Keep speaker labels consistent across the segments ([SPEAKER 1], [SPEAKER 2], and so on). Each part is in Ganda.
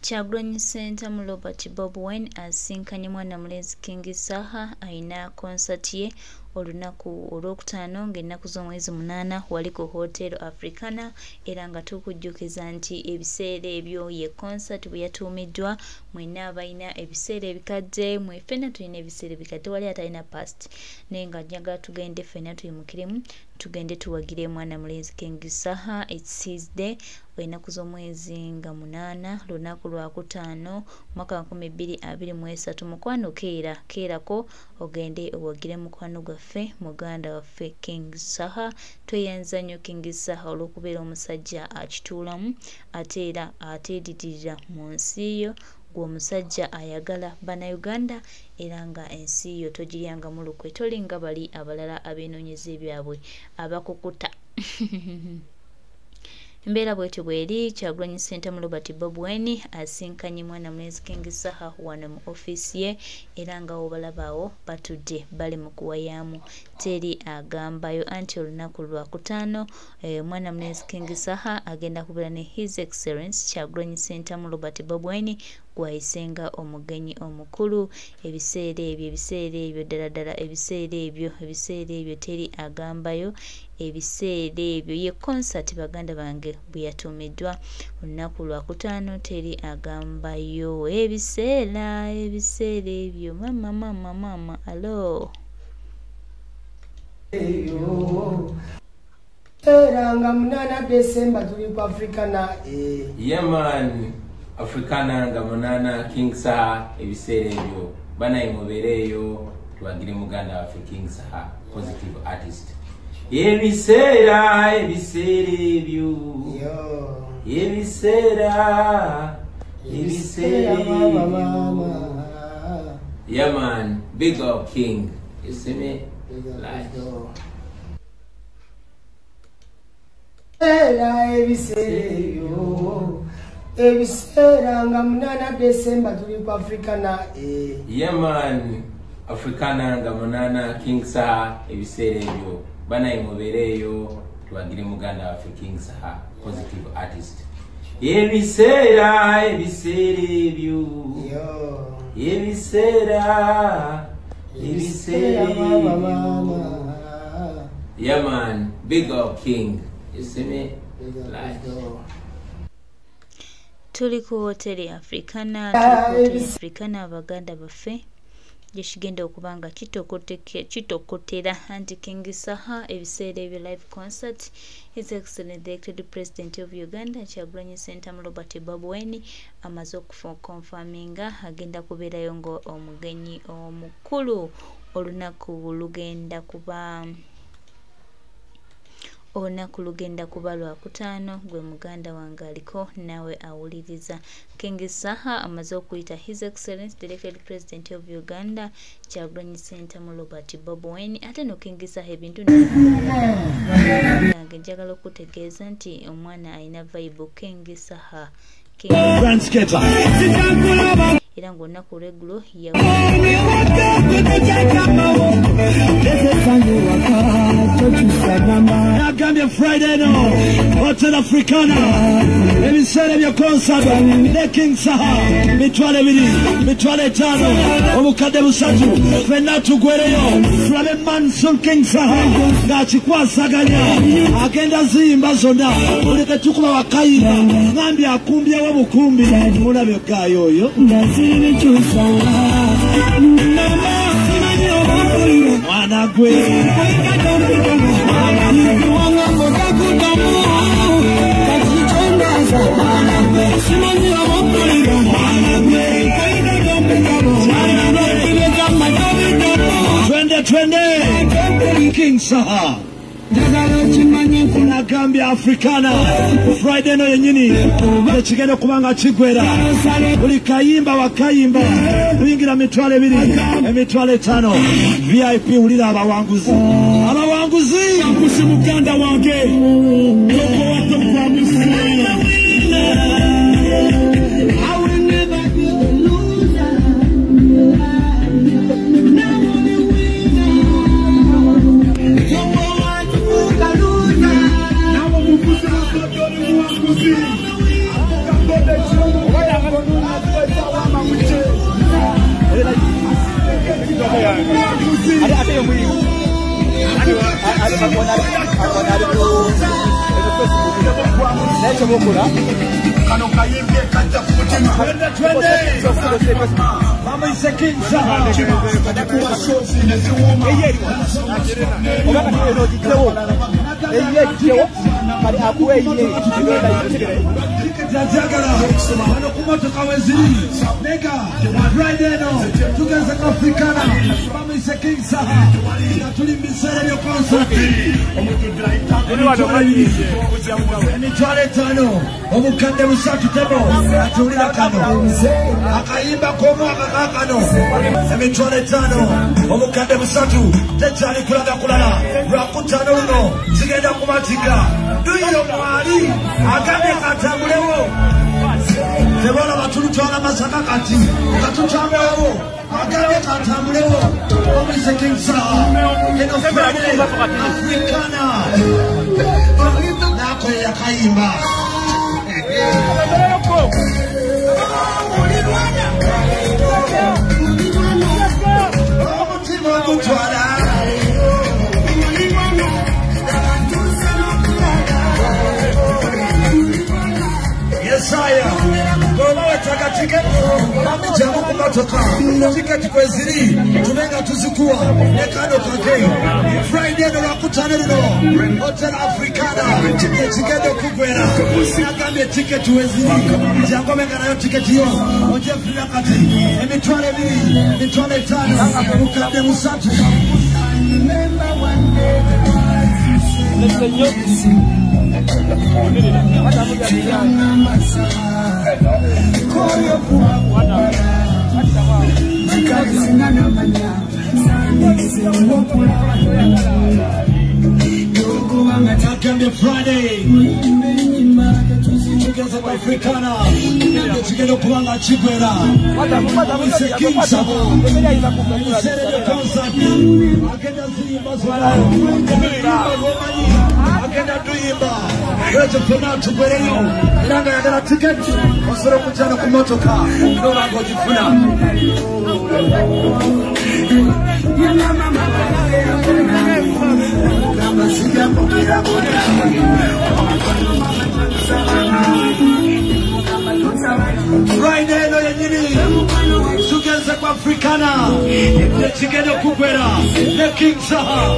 [SPEAKER 1] Kyagulanyi Center mu Robert Bob Wine asinkanye mwana mulenzi King Saha aina concert ye olunaku olwokutaano ng'ennaku z'omwezi 8 wali ku Hotel Africana era nga tukujjukiza nti ebiseera ebyo ye concert bwe yatuumiddwa mwena abayina ebiseera ebikadde mwe ffenna tulina ebiseera ebikadde wali atalina past naye nga njagala tugende ffenna tuyimukiremu tugende tuwagire mwana mulenzi King Saha it's his day ennaku z'omwezi nga 8 lunaku lwakutaano mwaka 2023 mukwano keerako ogende owagire mukwano gwaffe muganda waffe King Saha tweyanza nnyo King Saha olw'okubeera omusajja akituulamu ate era ateeditirira mu nsi yo gwomusajja ayagala bannayuganda era nga ensi yo togiryanga mu lukwe tolinga bali abalala abenoonyeza ebyabwe abakukuta Mbera bwetyo bweri Kyagulanyi Center mu Robert Bob Wine asinkanye mwana mulenzi King Saha wano mu office ye era nga obalabaawo batudde bali mu kuwayamu teri agambayo anti olunaku lwakutaano mwana mulenzi King Saha agenda kubeera ne His Excellence Kyagulanyi Center mu Robert Bob Wine gwayisenga omugenyi omukulu ebiseera ebyo ddala ebiseera ebyo teri agambayo ebiseera ebyo ye concert baganda bange bwe yatuumiddwa olunaku lwakutaano teri agambayo ebiseera ebyo mama alo
[SPEAKER 2] era nga 8 December tuli ku Africana
[SPEAKER 3] yeah man Africana nga 8 King Saha ebiseera ebyo banaye mubeereeyo tuwagire muganda waffe King Saha positive artist ebiseera ebyo yeah man big up King you see me like
[SPEAKER 2] ebiseera nga 8 December tuli ku Africana
[SPEAKER 3] yeah man Africana nga 8 King Saha ebiseera ebyo banaye mubeereeyo tuwagire muganda waffe King Saha positive artist ebiseera ebyo yeah man big up King you see me like
[SPEAKER 1] tuli ku Hotel Africana abaganda baffe gyekigenda okubanga kitokotera anti King Saha ebiseera ebyo live concert His Excellent the Elected President of Uganda Kyagulanyi Center mu Robert Bob Wine amaze okukonfaminga agenda kubeerayo ngo omugenyi omukulu olunaku lugenda kuba lwakutaano gwe muganda wange aliko nawe awuliriza King Saha amaze okuyita His Excellence the Elected President of Uganda Kyagulanyi Center mu Robert Bob Wine ate no King Saha ebintu nange njagala okutegeeza nti omwana alina vibe King Saha era ng'olunaku lw'eggulo
[SPEAKER 4] Gambia Friday no Hotel Africana ebiseera bya concert ne King Saha mitwale 5 omukadde busatu ffenna tugwereyo tulabe Manson King Saha ng'akikwasaganya agenda ziyimba zonna oleke tukuba wakayimba ngambye akumbyewo bukumbi mulabe gayo oyo mwana gwe Twende King Saha na Gambia Africana Friday no yenyini ekigenda kubanga kigwera buli kayimba wakayimba tuyingira mitwale 2 emitwale 5 VIP ulira abawanguzi muganda wange yoko wato kwa musina
[SPEAKER 2] What
[SPEAKER 4] omukadde musatu tebo atulira kano akayimba k'omwaka kakano emitwalo 5 omukadde musatu tekyali kulaga kulala lwakutaano luno zigenda kumatika duyo mwali agambye katambulewo tebola batulutwala masaka kati katutambulawo agambye katambulewo omise King Saha eno Friday Africana nako yakayimba Yesaya ngoba wetaka tiketi jamu kumatoka tiketi kweziri tumenga tuzikuwa nekano kake Friday ndo wakutana lino Hotel Africana tiketi kugwera nagamye tiketi weziri jango menga nayo tiketi yo oje frida kati emitwale 2 emitwale 5 ukade musatu Friday Africana tukigenda kubanga kigwera King Saha agenda ziyimba zona agenda tuyimba yetu funa tugwereyo nanga yagala tiketi osoro kujana ku motoka ndoba ngojifuna Friday no yenyini sugeze kwa Africana tekigenda kugwera ne King Saha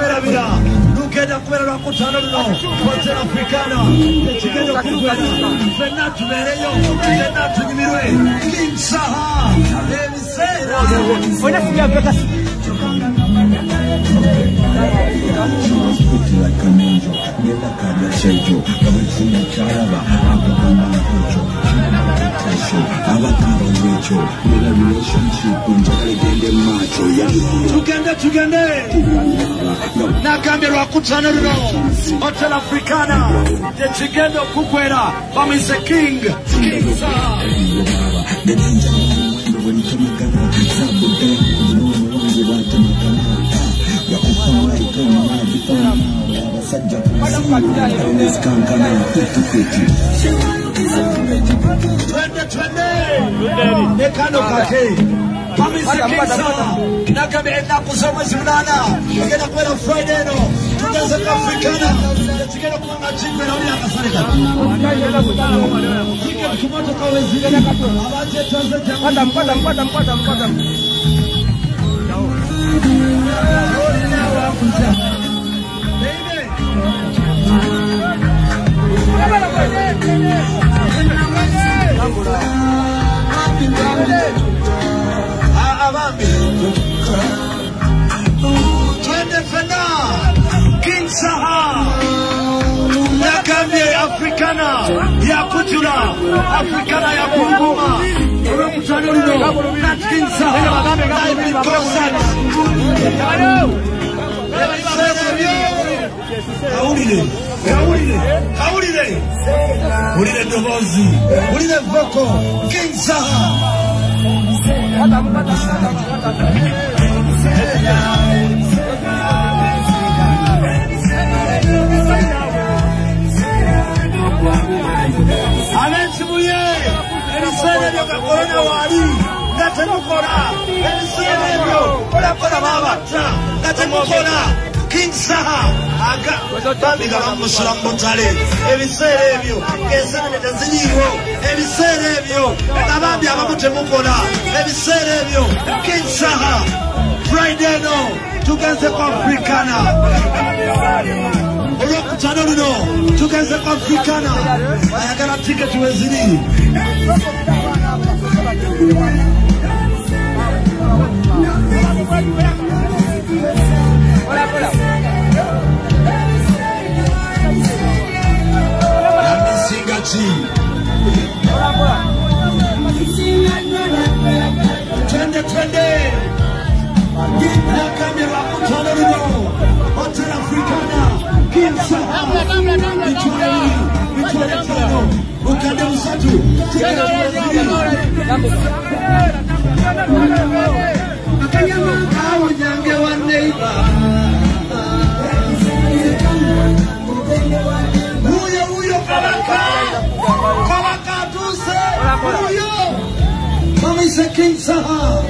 [SPEAKER 4] Gambia Nugenda kubera lwakutano luno Hotel Africana tekigenda kugwera fenna tubeereyo fenna tunyumirwe King Saha ebiseera tugende nagambye lwakutano luno Hotel Africana tekigenda okugwera bamise King Saha nekano kake bamise King Saha nagambye ennaku z'omwezi 8 egenda kubeera Friday eno tugeze ku Africana tekigenda kubanga kigwera oli akasale kati kumotoka wezire abajetonze King Saha Nakambye Africana ya kujula Africana ya kunguma olwokutano luno Nat King Saha live in concert Kawulire ndobozi Kawulire voko King Saha ga corona wali nga temukola ebiseera ebyo olakola babata nga temukola King Saha aga bambi nga bamusula mu butale ebiseera ebyo ng'ensene teziriiwo ebiseera ebyo nga bambi abamu temukola ebiseera ebyo King Saha Friday no tugenze ku Africana olwokutaano luno tugenze ku Africana ayagala tiketi weziri Twende nakamye bakutana lino Hotel Africana King Saha mitwale tano ukande musatu awo nyange wa neighbor huyo kabaka tuse huyo Mama is a King Saha.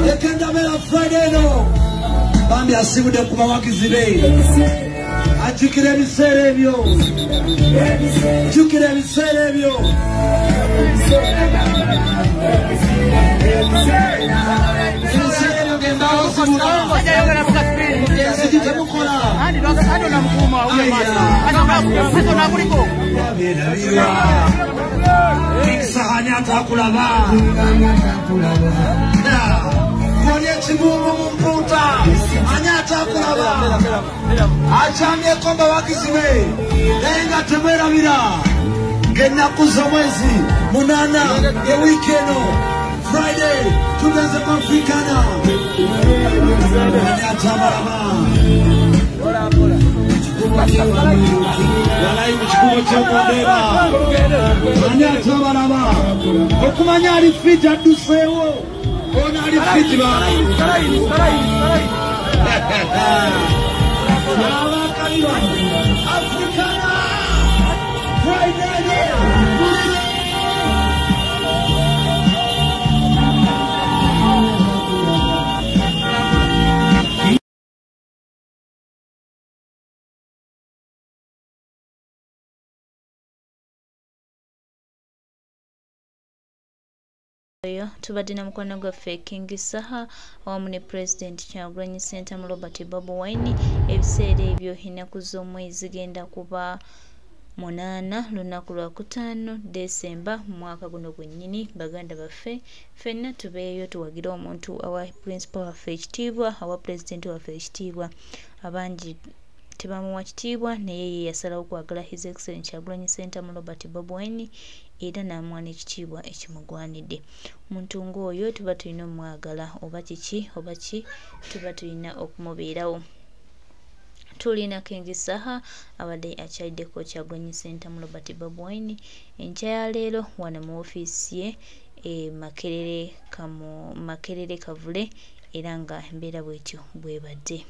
[SPEAKER 4] Ekenda mela Friday no. Bambi asibude kuba wakizibe. Ajukire ebiseera ebyo. Jukire ebiseera ebyo. King Saha nyatakulaba kwenye chibumu mumputa anyatakulaba achamye komba wakiziwe nenga temera mira ngenaku za mwezi munana ya weekendo Friday tugenze ku Africana anyatakulaba Walai mchikumo cha mwandeba anyatabalaba okumanya alifiti adusewo ona alifiti ba Africana Friday
[SPEAKER 1] tubadde na mukwano gwaffe King Saha awamu ne President Kyagulanyi Ssentamu Robert Bobi Wine ebiseera ebyo ennaku z'omwezi genda kuba 8 lunaku lwa 5 Desemba mwaka guno gwennyini baganda baffe ffenna tubeeyo tuwagira omuntu awa principal waffe ekitiibwa awa president waffe ekitiibwa abangi tebamuwa kitiibwa naye ye yasalawo kwagala His Excellency Kyagulanyi Ssentamu Robert Bobi Wine era n'amuwa n'ekitiibwa ekimugwanidde omuntu ng'oyo tuba tulina omwagala oba kiki oba ki tuba tulina okumubeerawo tulina King Saha abadde akyaddeko Kyagulanyi Ssentamu Robert Bobi Wine enkya ya leero wano mu ofiisi ye Makerere Kavule era nga embeera bwetyo bwebadde